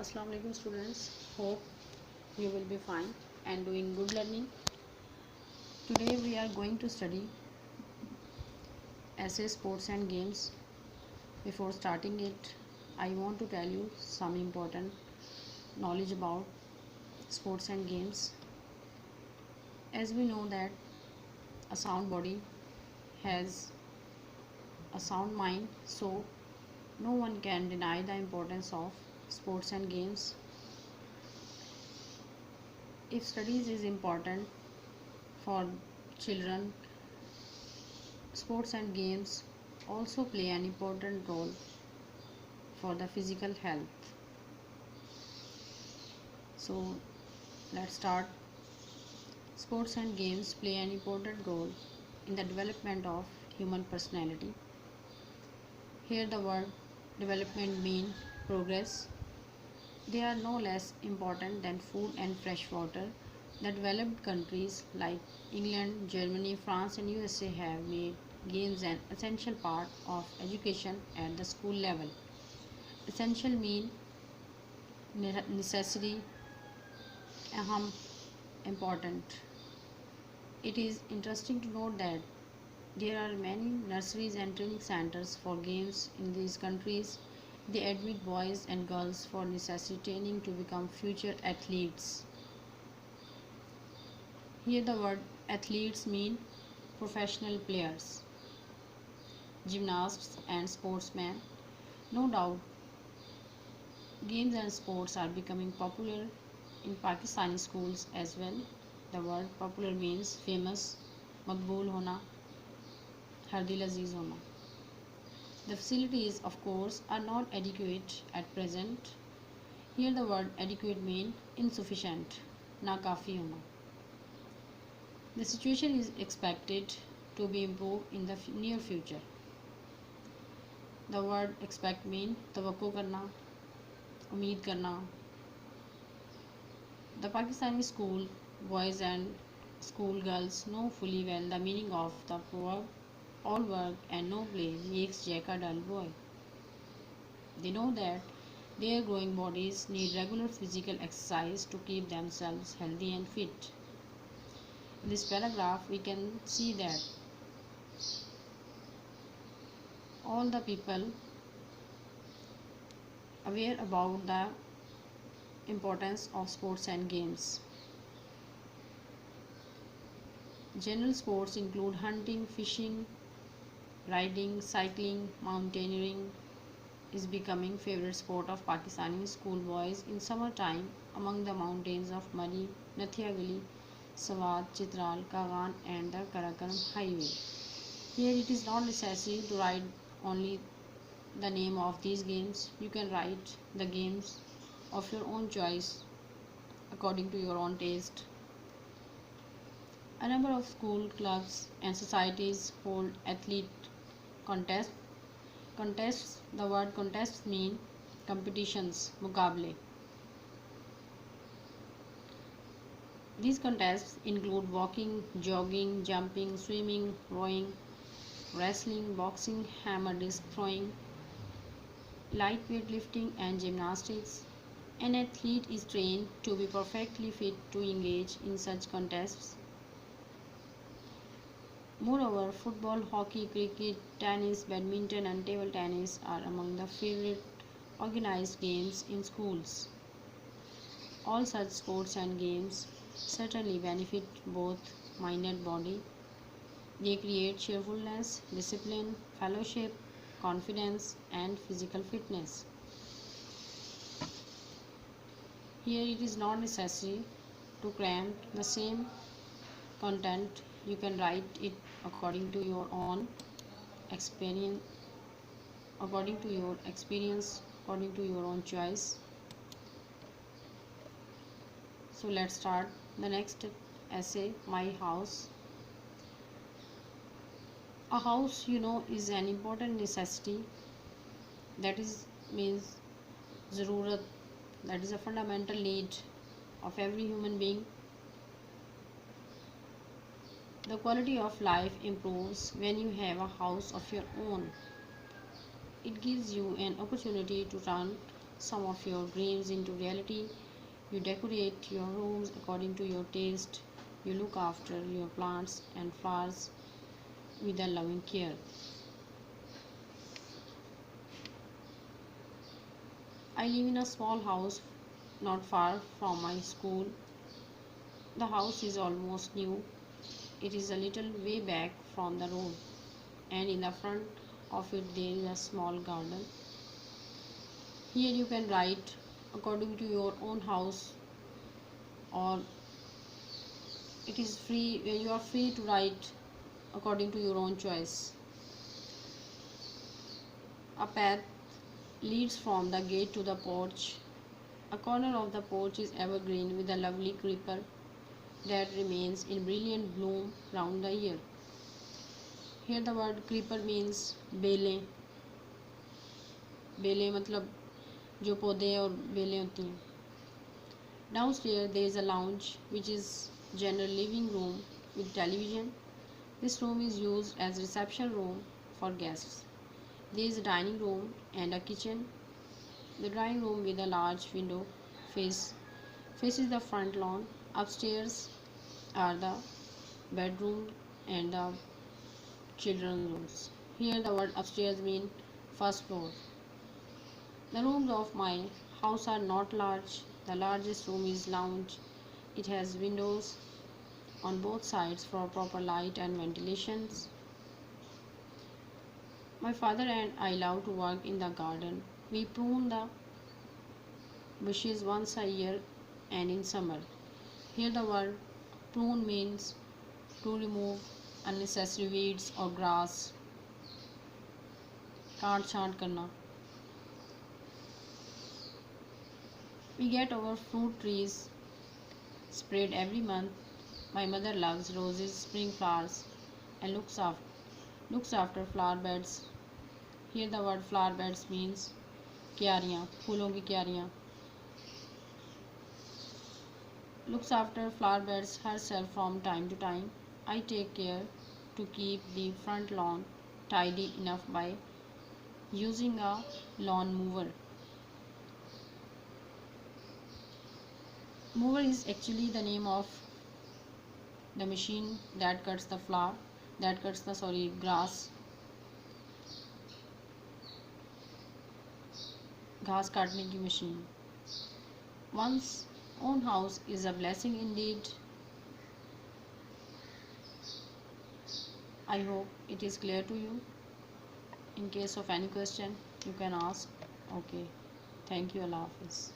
Assalamu alaikum students. Hope you will be fine and doing good learning. Today we are going to study essay sports and games. Before starting it, I want to tell you some important knowledge about sports and games. As we know that a sound body has a sound mind, so no one can deny the importance of sports and games. If studies is important for children, sports and games also play an important role for the physical health. So let's start. Sports and games play an important role in the development of human personality. Here the word development means progress. They are no less important than food and fresh water. The developed countries like England, Germany, France and USA have made games an essential part of education at the school level. Essential mean necessary, aham, important. It is interesting to note that there are many nurseries and training centers for games in these countries. They admit boys and girls for necessary training to become future athletes. Here the word athletes mean professional players, gymnasts and sportsmen. No doubt games and sports are becoming popular in Pakistani schools as well. The word popular means famous, मकबूल होना, हर दिल अजीज होना. The facilities, of course, are not adequate at present. Here the word adequate means insufficient, नाकाफी होना. The situation is expected to be improved in the near future. The word expect means तवक्को करना, उम्मीद करना. The Pakistani school boys and school girls know fully well the meaning of the proverb all work and no play makes Jack a dull boy. They know that their growing bodies need regular physical exercise to keep themselves healthy and fit. In this paragraph, we can see that all the people aware about the importance of sports and games. General sports include hunting, fishing, riding, cycling, mountaineering is becoming favorite sport of Pakistani schoolboys in summertime among the mountains of Mari, Nathia Gali, Swat, Chitral, Kagan and the Karakoram highway. Here it is not necessary to write only the name of these games. You can write the games of your own choice according to your own taste. A number of school clubs and societies hold athlete contests. Contests, the word contests mean competitions, मुकाबले. These contests include walking, jogging, jumping, swimming, rowing, wrestling, boxing, hammer disc throwing, light weightlifting and gymnastics. An athlete is trained to be perfectly fit to engage in such contests. Moreover, football, hockey, cricket, tennis, badminton and table tennis are among the favorite organized games in schools. All such sports and games certainly benefit both mind and body. They create cheerfulness, discipline, fellowship, confidence and physical fitness. Here it is not necessary to cram the same content. You can write it according to your own experience, according to your own choice. So let's start the next essay, My House. A house, is an important necessity. That is means zarurat. That is a fundamental need of every human being. The quality of life improves when you have a house of your own. It gives you an opportunity to run some of your dreams into reality. You decorate your rooms according to your taste. You look after your plants and flowers with a loving care. I live in a small house not far from my school. The house is almost new. It is a little way back from the road, and in the front of it there is a small garden. Here you can write according to your own house, or it is free, you are free to write according to your own choice. A path leads from the gate to the porch. A corner of the porch is evergreen with a lovely creeper that remains in brilliant bloom round the year. Here the word creeper means बेलें. बेलें मतलब जो पौधे और बेलें होती हैं. Downstairs there is a lounge which is general living room with television. This room is used as reception room for guests. There is a dining room and a kitchen. The drawing room with a large window faces the front lawn. Upstairs are the bedroom and the children's rooms. Here the word upstairs means first floor. The rooms of my house are not large. The largest room is lounge. It has windows on both sides for proper light and ventilation. My father and I love to work in the garden. We prune the bushes once a year and in summer. Here the word prune means to remove unnecessary weeds or grass. काट छांट करना. We get our fruit trees sprayed every month. My mother loves roses, spring flowers, and looks after flower beds. Here the word flower beds means क्यारियाँ, फूलों की क्यारियाँ. Looks after flower beds herself from time to time. I take care to keep the front lawn tidy enough by using a lawn mower. Mower is actually the name of the machine that cuts the grass. घास काटने की machine. One's own house is a blessing indeed. I hope it is clear to you. In case of any question, you can ask. Okay. Thank you. Allah Hafiz.